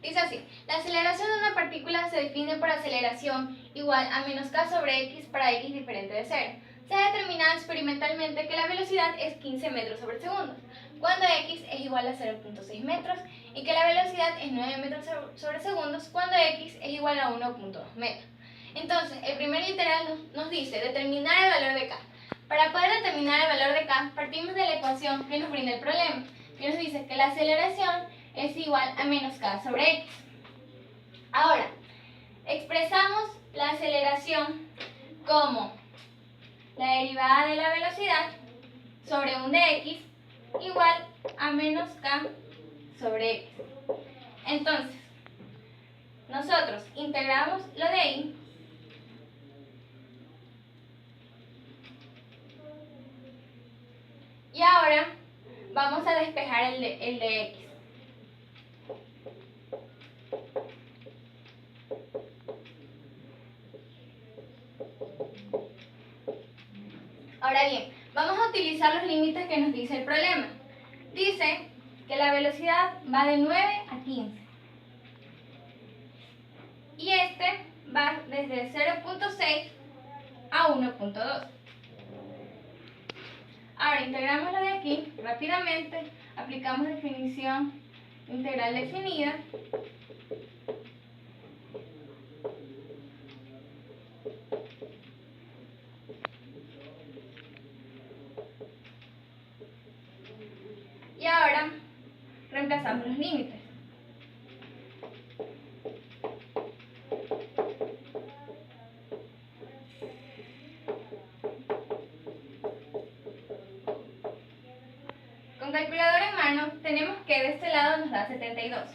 Dice así: la aceleración de una partícula se define por aceleración igual a menos k sobre x para x diferente de 0. Se ha determinado experimentalmente que la velocidad es 15 metros sobre segundo, cuando x es igual a 0.6 metros, y que la velocidad es 9 metros sobre segundos, cuando x es igual a 1.2 metros. Entonces, el primer literal nos dice determinar el valor de k. Para poder determinar el valor de k, partimos de la ecuación que nos brinda el problema, que nos dice que la aceleración es igual a menos k sobre x. Ahora, expresamos la aceleración como la derivada de la velocidad sobre 1 de x igual a menos k sobre x. Entonces, nosotros integramos lo de y y ahora vamos a despejar el de x. Ahora bien, vamos a utilizar los límites que nos dice el problema. Dice que la velocidad va de 9 a 15. Y este va desde 0.6 a 1.2. Ahora integramos lo de aquí rápidamente, aplicamos definición integral definida. Y ahora reemplazamos los límites. Con calculadora en mano tenemos que de este lado nos da 72.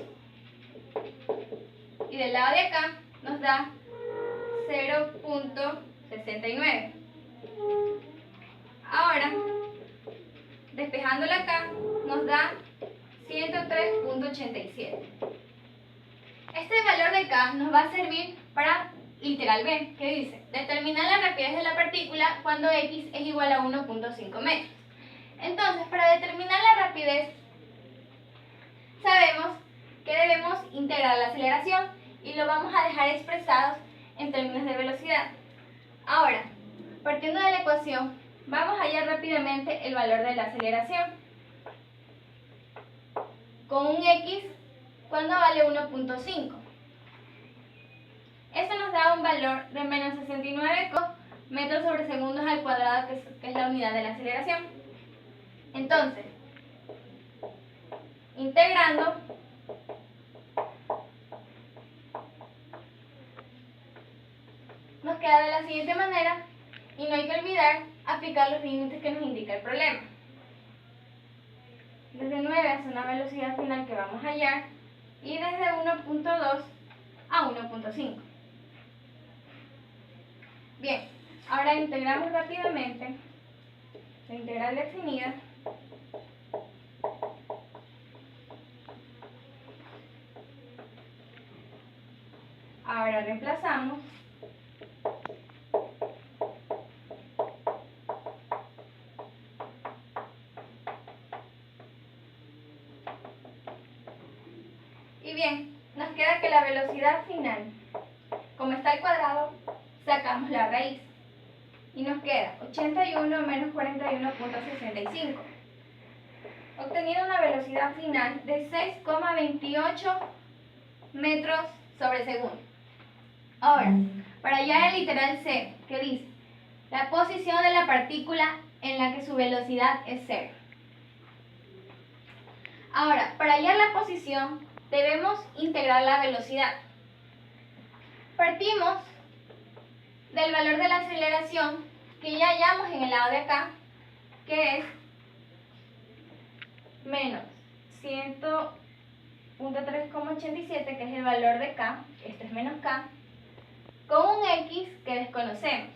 Y del lado de acá nos da 0.69. Ahora, despejándola acá, nos da 103.87. Este valor de K nos va a servir para literal B, que dice determinar la rapidez de la partícula cuando x es igual a 1.5 metros. Entonces, para determinar la rapidez, sabemos que debemos integrar la aceleración y lo vamos a dejar expresado en términos de velocidad. Ahora, partiendo de la ecuación, vamos a hallar rápidamente el valor de la aceleración con un x cuando vale 1.5. Esto nos da un valor de menos 69 metros sobre segundos al cuadrado, que es la unidad de la aceleración. Entonces, integrando, nos queda de la siguiente manera, y no hay que olvidar aplicar los límites que nos indica el problema. Desde 9 hasta una velocidad final que vamos a hallar, y desde 1.2 a 1.5. Bien, ahora integramos rápidamente la integral definida. Ahora reemplazamos. Y bien, nos queda que la velocidad final, como está al cuadrado, sacamos la raíz. Y nos queda 81 menos 41.65. Obteniendo una velocidad final de 6,28 metros sobre segundo. Ahora, para hallar el literal C, que dice la posición de la partícula en la que su velocidad es 0. Ahora, para hallar la posición, debemos integrar la velocidad. Partimos del valor de la aceleración que ya hallamos en el lado de acá, que es menos 100.3,87, que es el valor de K, este es menos K, con un X que desconocemos.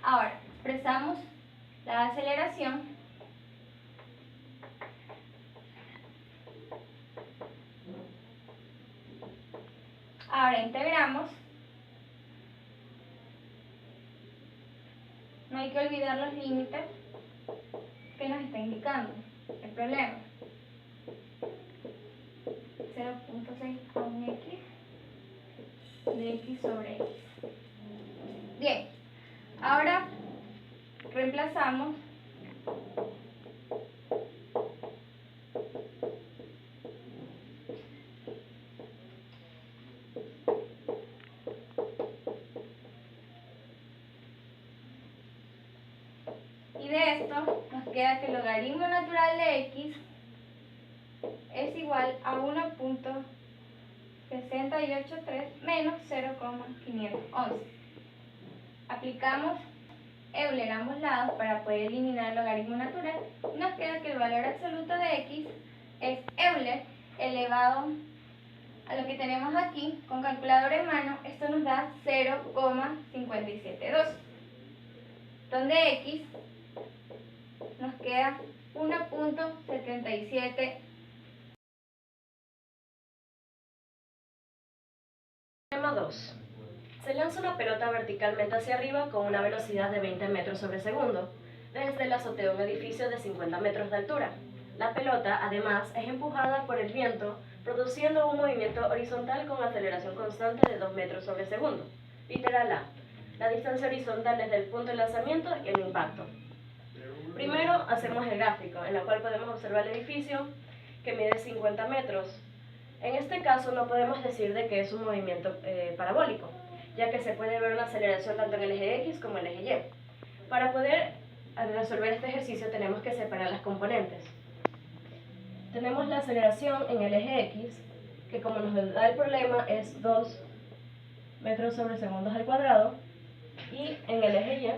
Ahora, expresamos la aceleración ahora integramos. No hay que olvidar los límites que nos está indicando el problema. 0.6 a un x de x sobre x. Bien, ahora reemplazamos y de esto nos queda que el logaritmo natural de x es igual a 1.683 menos 0,511. Aplicamos Euler a ambos lados para poder eliminar el logaritmo natural y nos queda que el valor absoluto de x es Euler elevado a lo que tenemos aquí con calculadora en mano. Esto nos da 0,572, donde x nos queda 1.77. Tema 2. Se lanza una pelota verticalmente hacia arriba con una velocidad de 20 metros sobre segundo, desde el azotea de un edificio de 50 metros de altura. La pelota, además, es empujada por el viento, produciendo un movimiento horizontal con aceleración constante de 2 metros sobre segundo. Literal A. La distancia horizontal desde el punto de lanzamiento y el impacto. Primero hacemos el gráfico, en el cual podemos observar el edificio que mide 50 metros. En este caso no podemos decir de que es un movimiento parabólico, ya que se puede ver una aceleración tanto en el eje X como en el eje Y. Para poder resolver este ejercicio tenemos que separar las componentes. Tenemos la aceleración en el eje X, que como nos da el problema es 2 metros sobre segundos al cuadrado, y en el eje Y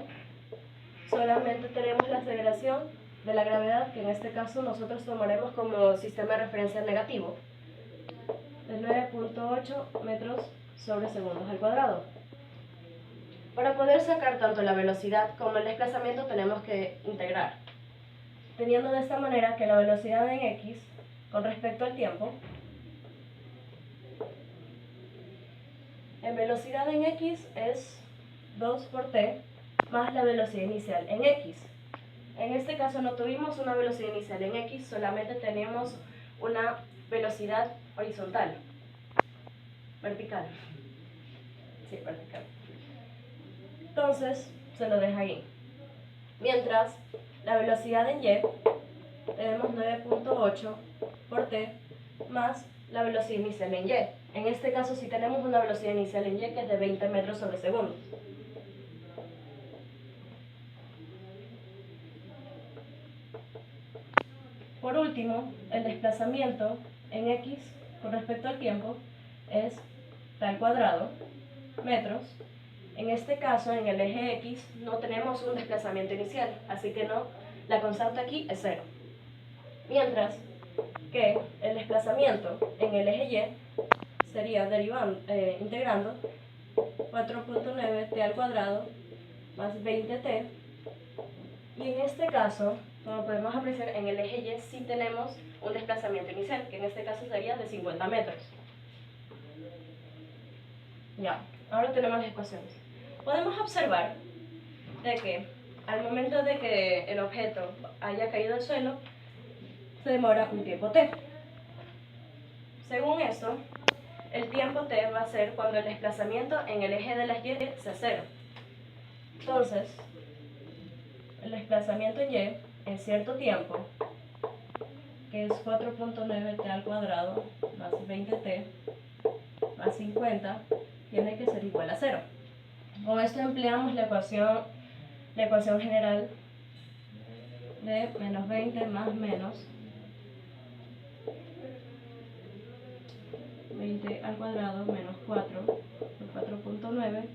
solamente tenemos la aceleración de la gravedad, que en este caso nosotros tomaremos como sistema de referencia negativo, de 9.8 metros sobre segundos al cuadrado. Para poder sacar tanto la velocidad como el desplazamiento tenemos que integrar, teniendo de esta manera que la velocidad en x con respecto al tiempo, en velocidad en x es 2 por t más la velocidad inicial en x. En este caso no tuvimos una velocidad inicial en x, solamente teníamos una velocidad horizontal, vertical. Sí, vertical. Entonces, se lo deja ahí. Mientras, la velocidad en y, tenemos 9.8 por t más la velocidad inicial en y. En este caso, sí tenemos una velocidad inicial en y que es de 20 metros sobre segundo. Por último, el desplazamiento en x con respecto al tiempo es t al cuadrado metros. En este caso, en el eje x no tenemos un desplazamiento inicial, así que no, la constante aquí es 0. Mientras que el desplazamiento en el eje y sería integrando 4.9t al cuadrado más 20t. Y en este caso, como podemos apreciar, en el eje y sí tenemos un desplazamiento inicial, que en este caso sería de 50 metros. Ya, ahora tenemos las ecuaciones. Podemos observar de que al momento de que el objeto haya caído al suelo, se demora un tiempo t. Según esto, el tiempo t va a ser cuando el desplazamiento en el eje de las y sea 0. Entonces, el desplazamiento en y en cierto tiempo, que es 4.9t al cuadrado más 20t más 50, tiene que ser igual a 0. Con esto empleamos la ecuación general de menos 20 más menos 20 al cuadrado menos 4 por 4.9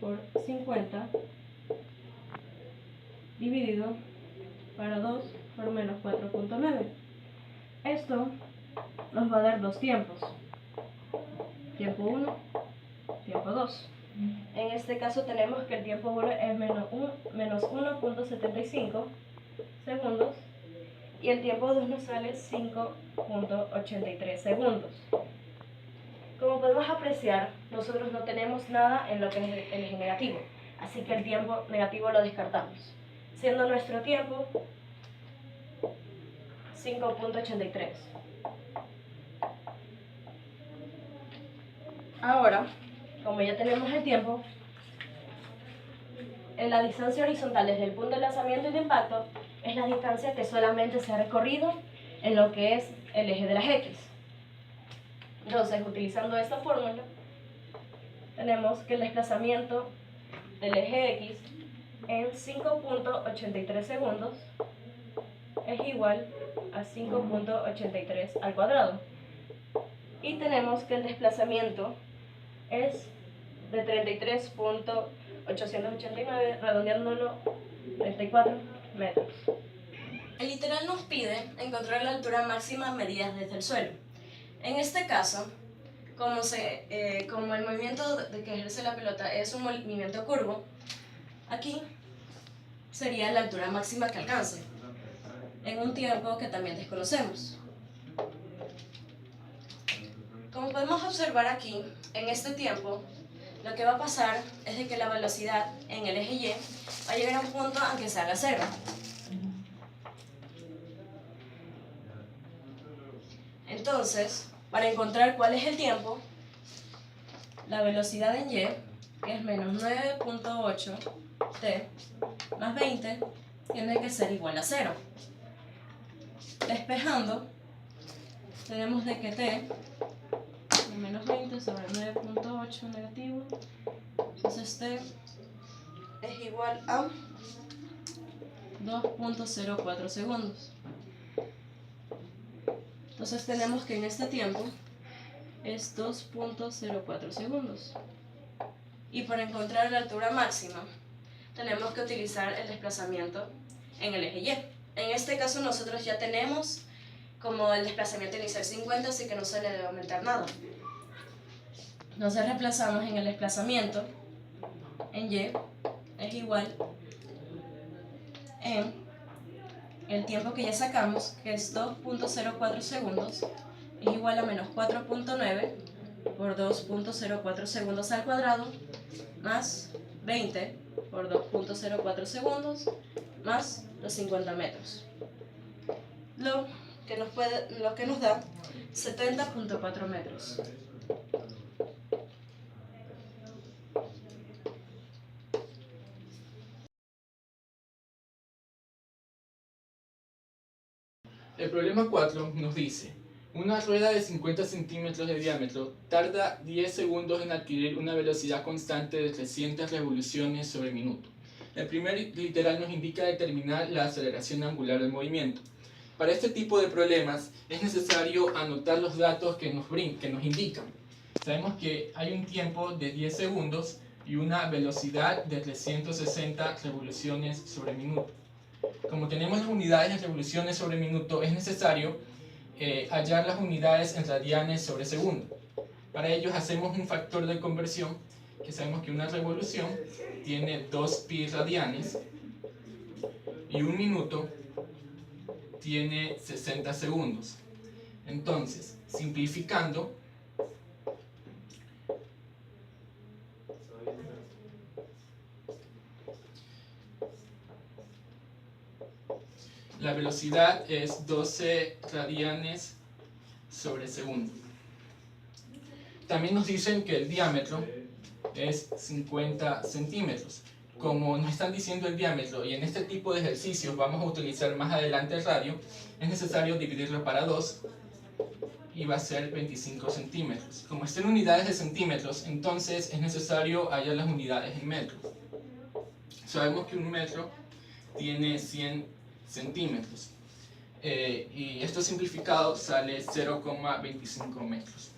por 50 dividido para 2 por menos 4.9. Esto nos va a dar dos tiempos. Tiempo 1, tiempo 2. En este caso tenemos que el tiempo 1 es menos 1.75 segundos y el tiempo 2 nos sale 5.83 segundos. Como podemos apreciar, nosotros no tenemos nada en lo que es el eje negativo, así que el tiempo negativo lo descartamos, siendo nuestro tiempo 5.83. Ahora, como ya tenemos el tiempo, en la distancia horizontal desde el punto de lanzamiento y de impacto es la distancia que solamente se ha recorrido en lo que es el eje de las X. Entonces, utilizando esta fórmula, tenemos que el desplazamiento del eje X en 5.83 segundos es igual a 5.83 al cuadrado. Y tenemos que el desplazamiento es de 33.889, redondeándolo, 34 metros. El literal nos pide encontrar la altura máxima medida desde el suelo. En este caso, como el movimiento que ejerce la pelota es un movimiento curvo, aquí sería la altura máxima que alcance, en un tiempo que también desconocemos. Como podemos observar aquí, en este tiempo, lo que va a pasar es de que la velocidad en el eje Y va a llegar a un punto en que se haga cero. Entonces, para encontrar cuál es el tiempo, la velocidad en Y, que es menos 9.8 t más 20, tiene que ser igual a 0. Despejando, tenemos de que t de menos 20 sobre 9.8 negativo, entonces t es igual a 2.04 segundos. Entonces tenemos que en este tiempo es 2.04 segundos. Y para encontrar la altura máxima, tenemos que utilizar el desplazamiento en el eje Y. En este caso nosotros ya tenemos como el desplazamiento inicial 50, así que no se le debe aumentar nada. Entonces reemplazamos en el desplazamiento en Y es igual en el tiempo que ya sacamos, que es 2.04 segundos, es igual a menos 4.9 por 2.04 segundos al cuadrado, más 20 por 2.04 segundos, más los 50 metros. Lo que nos da 70.4 metros. El problema 4 nos dice: una rueda de 50 centímetros de diámetro tarda 10 segundos en adquirir una velocidad constante de 300 revoluciones sobre minuto. El primer literal nos indica determinar la aceleración angular del movimiento. Para este tipo de problemas es necesario anotar los datos que nos indican. Sabemos que hay un tiempo de 10 segundos y una velocidad de 360 revoluciones sobre minuto. Como tenemos las unidades de revoluciones sobre minuto, es necesario hallar las unidades en radianes sobre segundo. Para ello hacemos un factor de conversión, que sabemos que una revolución tiene 2pi radianes y un minuto tiene 60 segundos. Entonces, simplificando, la velocidad es 12 radianes sobre segundo. También nos dicen que el diámetro es 50 centímetros. Como nos están diciendo el diámetro y en este tipo de ejercicios vamos a utilizar más adelante el radio, es necesario dividirlo para 2 y va a ser 25 centímetros. Como están en unidades de centímetros, entonces es necesario hallar las unidades en metros. Sabemos que un metro tiene 100 centímetros y esto simplificado sale 0,25 metros.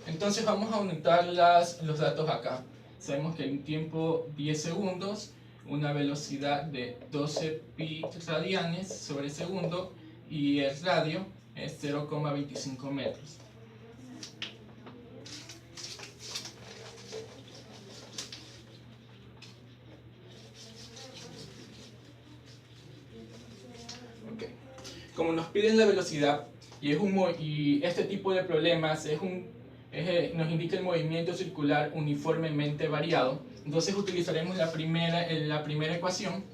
Entonces vamos a anotar los datos acá. Sabemos que hay un tiempo 10 segundos, una velocidad de 12 pi radianes sobre segundo y el radio es 0,25 metros. Okay. Como nos piden la velocidad y este tipo de problemas nos indica el movimiento circular uniformemente variado, entonces utilizaremos la primera ecuación,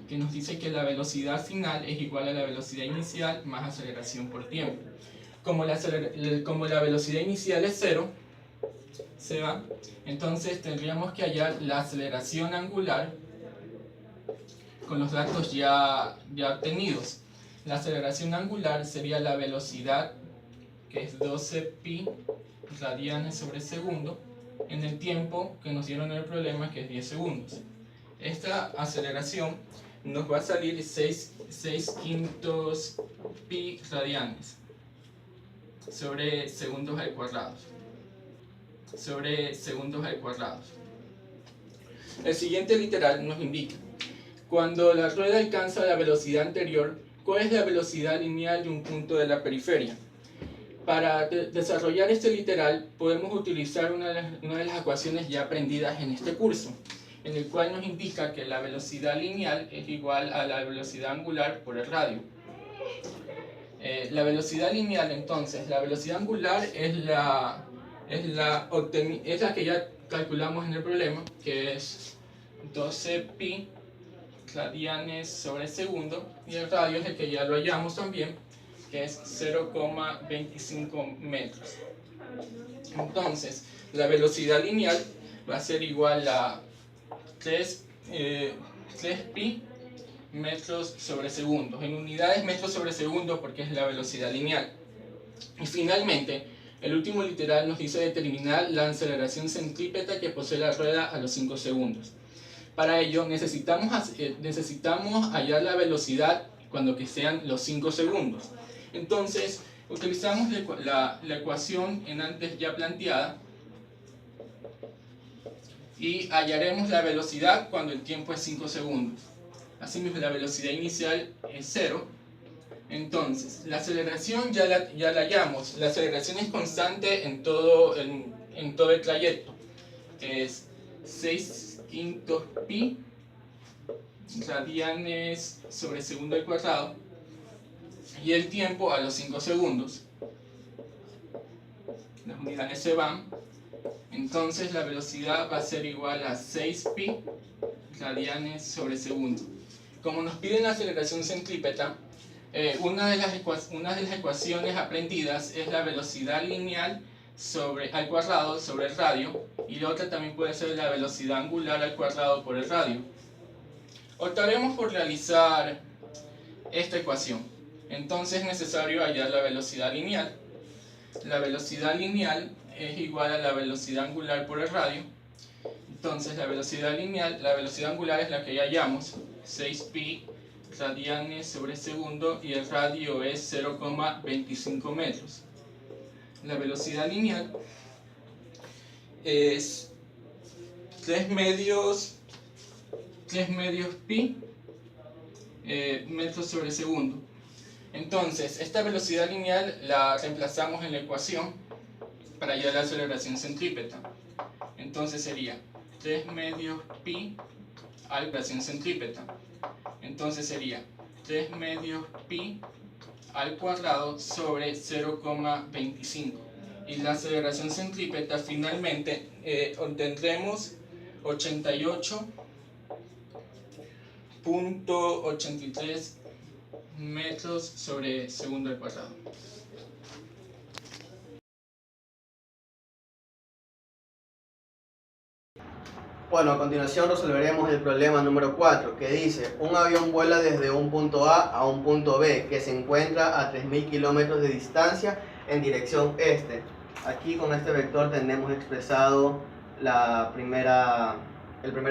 que nos dice que la velocidad final es igual a la velocidad inicial más aceleración por tiempo. Como la velocidad inicial es 0, se va. Entonces tendríamos que hallar la aceleración angular con los datos ya obtenidos. La aceleración angular sería la velocidad, que es 12 pi radianes sobre segundo, en el tiempo que nos dieron en el problema, que es 10 segundos. Esta aceleración nos va a salir 6 quintos pi radianes sobre segundos al cuadrado. El siguiente literal nos indica: cuando la rueda alcanza la velocidad anterior, ¿cuál es la velocidad lineal de un punto de la periferia? Para desarrollar este literal podemos utilizar una de las ecuaciones ya aprendidas en este curso, en el cual nos indica que la velocidad lineal es igual a la velocidad angular por el radio. La velocidad lineal, entonces, la velocidad angular es la que ya calculamos en el problema, que es 12 pi radianes sobre segundo, y el radio es el que ya lo hallamos también, que es 0,25 metros. Entonces, la velocidad lineal va a ser igual a 3 pi metros sobre segundo, en unidades metros sobre segundo, porque es la velocidad lineal. Y finalmente, el último literal nos dice determinar la aceleración centrípeta que posee la rueda a los 5 segundos. Para ello necesitamos hallar la velocidad cuando que sean los 5 segundos. Entonces, utilizamos la ecuación en antes ya planteada y hallaremos la velocidad cuando el tiempo es 5 segundos. Asimismo, la velocidad inicial es 0. Entonces, la aceleración ya la hallamos. La aceleración es constante en todo el trayecto. Es 6 quintos pi radianes sobre segundo al cuadrado, y el tiempo a los 5 segundos. Las unidades se van. Entonces la velocidad va a ser igual a 6 pi radianes sobre segundo. Como nos piden la aceleración centrípeta, una de las ecuaciones aprendidas es la velocidad lineal al cuadrado sobre el radio, y la otra también puede ser la velocidad angular al cuadrado por el radio. Optaremos por realizar esta ecuación. Entonces es necesario hallar la velocidad lineal. La velocidad lineal es igual a la velocidad angular por el radio. Entonces la velocidad angular es la que ya hallamos, 6 pi radianes sobre segundo, y el radio es 0,25 metros. La velocidad lineal es 3 medios pi metros sobre segundo. Entonces, esta velocidad lineal la reemplazamos en la ecuación para hallar la aceleración centrípeta. Entonces sería 3 medios pi a la aceleración centrípeta. Entonces sería 3 medios pi al cuadrado sobre 0,25. Y la aceleración centrípeta finalmente obtendremos 88.83 metros sobre segundo al cuadrado. Bueno, a continuación resolveremos el problema número 4, que dice: un avión vuela desde un punto A a un punto B que se encuentra a 3.000 kilómetros de distancia en dirección este. Aquí con este vector tenemos expresado el primer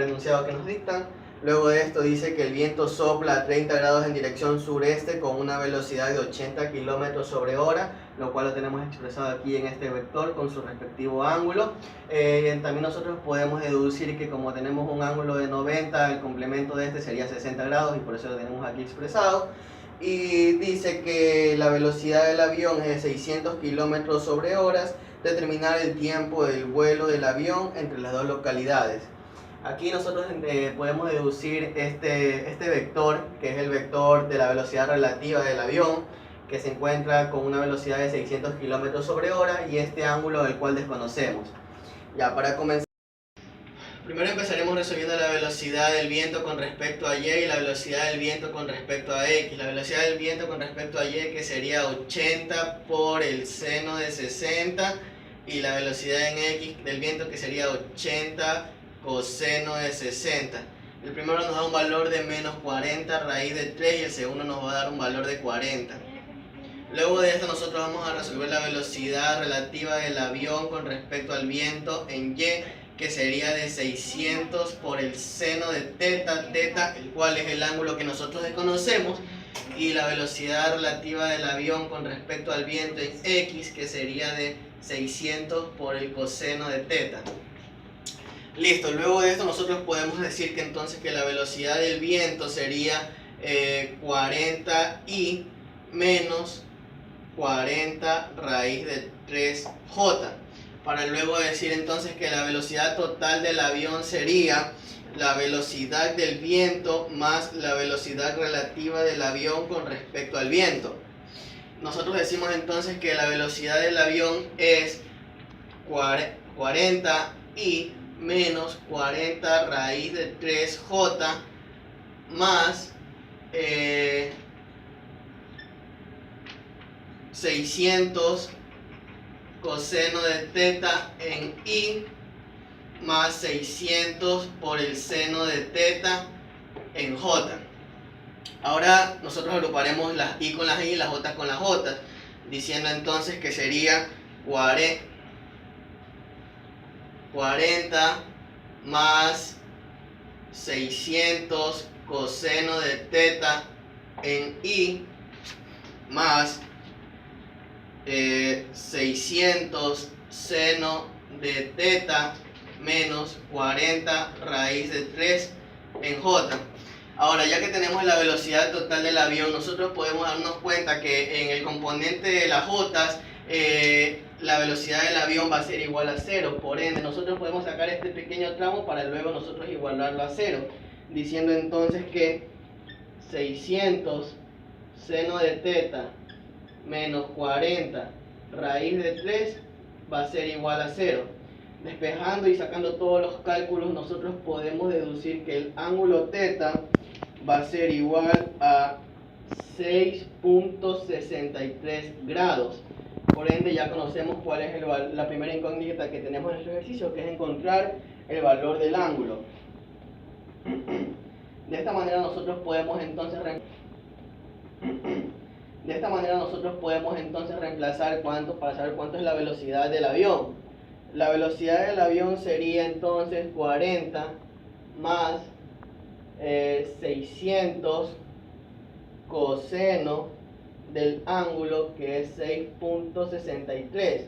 enunciado que nos dictan. Luego de esto dice que el viento sopla a 30 grados en dirección sureste con una velocidad de 80 kilómetros sobre hora, lo cual lo tenemos expresado aquí en este vector con su respectivo ángulo. También nosotros podemos deducir que como tenemos un ángulo de 90, el complemento de este sería 60 grados, y por eso lo tenemos aquí expresado. Y dice que la velocidad del avión es de 600 kilómetros sobre horas. Determinar el tiempo del vuelo del avión entre las dos localidades. Aquí nosotros podemos deducir este vector, que es el vector de la velocidad relativa del avión, que se encuentra con una velocidad de 600 km sobre hora, y este ángulo del cual desconocemos. Ya, para comenzar, primero empezaremos resolviendo la velocidad del viento con respecto a y la velocidad del viento con respecto a x. La velocidad del viento con respecto a y, que sería 80 por el seno de 60, y la velocidad en X del viento, que sería 80 coseno de 60. El primero nos da un valor de menos 40 raíz de 3 y el segundo nos va a dar un valor de 40. Luego de esto nosotros vamos a resolver la velocidad relativa del avión con respecto al viento en Y, que sería de 600 por el seno de teta, teta, el cual es el ángulo que nosotros desconocemos, y la velocidad relativa del avión con respecto al viento en X, que sería de 600 por el coseno de teta. Listo, luego de esto nosotros podemos decir que entonces que la velocidad del viento sería 40i menos 40 raíz de 3j, para luego decir entonces que la velocidad total del avión sería la velocidad del viento más la velocidad relativa del avión con respecto al viento. Nosotros decimos entonces que la velocidad del avión es 40i menos 40 raíz de 3j más 600 coseno de teta en i más 600 por el seno de teta en j. Ahora nosotros agruparemos las i con las i y las j con las j, diciendo entonces que sería 40 más 600 coseno de teta en i más 600 seno de teta menos 40 raíz de 3 en j. Ahora, ya que tenemos la velocidad total del avión, nosotros podemos darnos cuenta que en el componente de las j la velocidad del avión va a ser igual a 0. Por ende, nosotros podemos sacar este pequeño tramo para luego nosotros igualarlo a 0, diciendo entonces que 600 seno de teta menos 40 raíz de 3 va a ser igual a 0. Despejando y sacando todos los cálculos, nosotros podemos deducir que el ángulo teta va a ser igual a 6.63 grados. Por ende, ya conocemos cuál es la primera incógnita que tenemos en este ejercicio, que es encontrar el valor del ángulo. De esta manera nosotros podemos entonces reemplazar para saber cuánto es la velocidad del avión. La velocidad del avión sería entonces 40 más 600 coseno del ángulo, que es 6.63,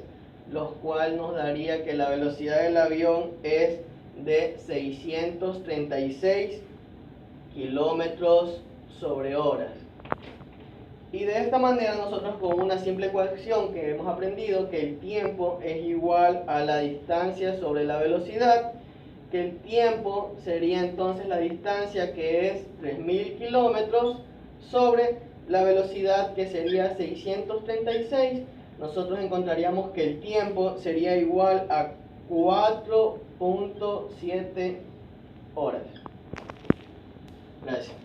lo cual nos daría que la velocidad del avión es de 636 kilómetros sobre horas. Y de esta manera nosotros, con una simple ecuación que hemos aprendido, que el tiempo es igual a la distancia sobre la velocidad, que el tiempo sería entonces la distancia, que es 3000 kilómetros, sobre la velocidad, que sería 636, nosotros encontraríamos que el tiempo sería igual a 4.7 horas. Gracias.